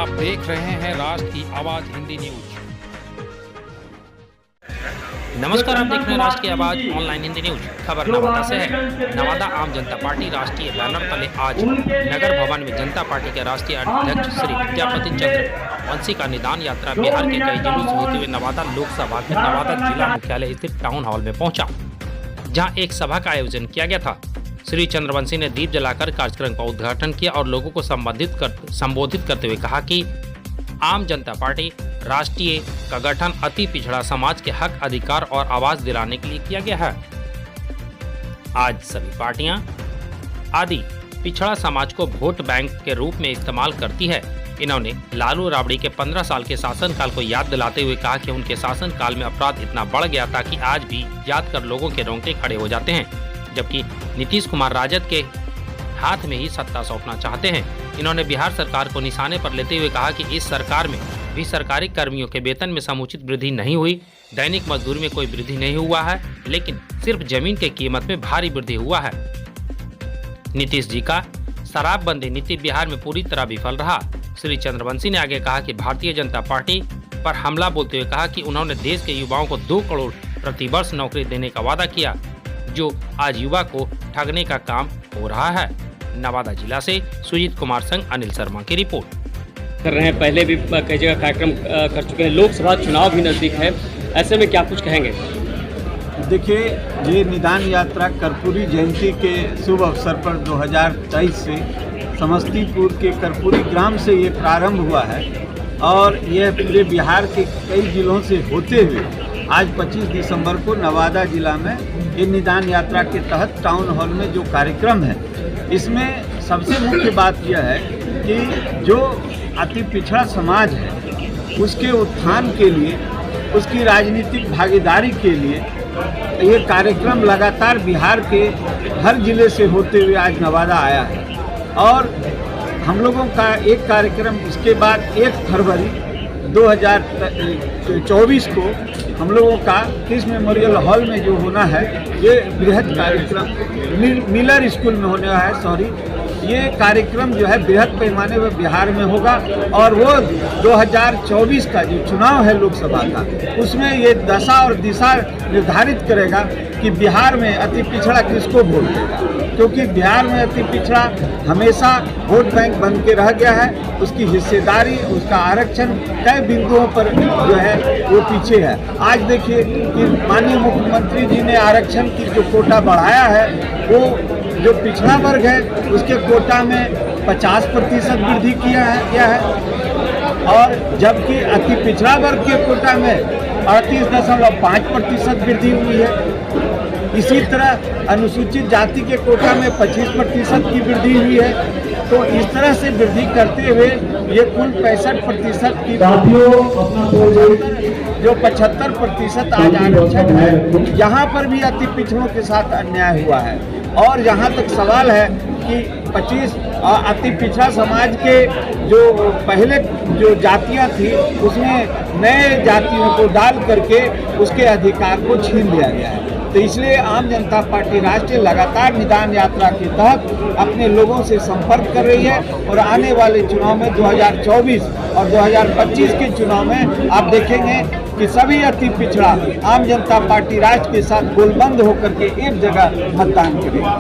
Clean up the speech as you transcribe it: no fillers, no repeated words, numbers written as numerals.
आप देख रहे हैं राष्ट्र की आवाज हिंदी न्यूज। नमस्कार, आप देख रहे हैं राष्ट्र की आवाज ऑनलाइन हिंदी न्यूज। खबर नवादा से है। नवादा आम जनता पार्टी राष्ट्रीय बैनर तले आज नगर भवन में जनता पार्टी के राष्ट्रीय अध्यक्ष श्री विद्यापति चंद्र वंशी का निदान यात्रा बिहार के कई जिलों से होते हुए नवादा लोकसभा के नवादा जिला मुख्यालय स्थित टाउन हॉल में पहुंचा, जहां एक सभा का आयोजन किया गया था। श्री चंद्रवंशी ने दीप जलाकर कार्यक्रम का उद्घाटन किया और लोगों को संबोधित करते हुए कहा कि आम जनता पार्टी राष्ट्रीय का गठन अति पिछड़ा समाज के हक, अधिकार और आवाज दिलाने के लिए किया गया है। आज सभी पार्टियां आदि पिछड़ा समाज को वोट बैंक के रूप में इस्तेमाल करती है। इन्होंने लालू राबड़ी के 15 साल के शासनकाल को याद दिलाते हुए कहा कि उनके शासनकाल में अपराध इतना बढ़ गया था कि आज भी याद कर लोगों के रोंगटे खड़े हो जाते हैं, जबकि नीतीश कुमार राजद के हाथ में ही सत्ता सौंपना चाहते हैं। इन्होंने बिहार सरकार को निशाने पर लेते हुए कहा कि इस सरकार में भी सरकारी कर्मियों के वेतन में समुचित वृद्धि नहीं हुई, दैनिक मजदूरी में कोई वृद्धि नहीं हुआ है, लेकिन सिर्फ जमीन की कीमत में भारी वृद्धि हुआ है। नीतीश जी का शराबबंदी नीति बिहार में पूरी तरह विफल रहा। श्री चंद्रवंशी ने आगे कहा कि भारतीय जनता पार्टी पर हमला बोलते हुए कहा कि उन्होंने देश के युवाओं को 2 करोड़ प्रति वर्ष नौकरी देने का वादा किया, जो आज युवा को ठगने का काम हो रहा है। नवादा जिला से सुजीत कुमार संग अनिल शर्मा की रिपोर्ट कर रहे हैं। पहले भी कई जगह कार्यक्रम कर चुके हैं। लोकसभा चुनाव भी नज़दीक है, ऐसे में क्या कुछ कहेंगे? देखिए, ये निदान यात्रा कर्पूरी जयंती के शुभ अवसर पर 2023 से समस्तीपुर के कर्पूरी ग्राम से ये प्रारंभ हुआ है और यह पूरे बिहार के कई जिलों से होते हुए आज 25 दिसंबर को नवादा जिला में ये निदान यात्रा के तहत टाउन हॉल में जो कार्यक्रम है, इसमें सबसे मुख्य बात यह है कि जो अति पिछड़ा समाज है उसके उत्थान के लिए, उसकी राजनीतिक भागीदारी के लिए ये कार्यक्रम लगातार बिहार के हर जिले से होते हुए आज नवादा आया है। और हम लोगों का एक कार्यक्रम इसके बाद 1 फरवरी 2024 को हम लोगों का किस मेमोरियल हॉल में जो होना है, ये बृहद कार्यक्रम मिलर स्कूल में होने वाला है। ये कार्यक्रम जो है बृहद पैमाने पर बिहार में होगा और वो 2024 का जो चुनाव है लोकसभा का, उसमें ये दशा और दिशा निर्धारित करेगा कि बिहार में अति पिछड़ा किसको वोट देगा, क्योंकि बिहार में अति पिछड़ा हमेशा वोट बैंक बन के रह गया है। उसकी हिस्सेदारी, उसका आरक्षण कई बिंदुओं पर जो है वो पीछे है। आज देखिए कि माननीय मुख्यमंत्री जी ने आरक्षण की जो कोटा बढ़ाया है, वो जो पिछड़ा वर्ग है उसके कोटा में 50% वृद्धि किया है और जबकि अति पिछड़ा वर्ग के कोटा में 38.5% वृद्धि हुई है। इसी तरह अनुसूचित जाति के कोटा में 25% की वृद्धि हुई है। तो इस तरह से वृद्धि करते हुए ये कुल 65% की जो 75% आज आरक्षण है, यहाँ पर भी अति पिछड़ों के साथ अन्याय हुआ है। और जहाँ तक सवाल है कि 25 अति पिछड़ा समाज के जो पहले जो जातियाँ थी, उसमें नए जातियों को डाल करके उसके अधिकार को छीन लिया गया है। तो इसलिए आम जनता पार्टी राष्ट्रीय लगातार निदान यात्रा के तहत अपने लोगों से संपर्क कर रही है और आने वाले चुनाव में 2024 और 2025 के चुनाव में आप देखेंगे कि सभी अति पिछड़ा आम जनता पार्टी राष्ट्र के साथ गोलबंद होकर के एक जगह मतदान करेगा।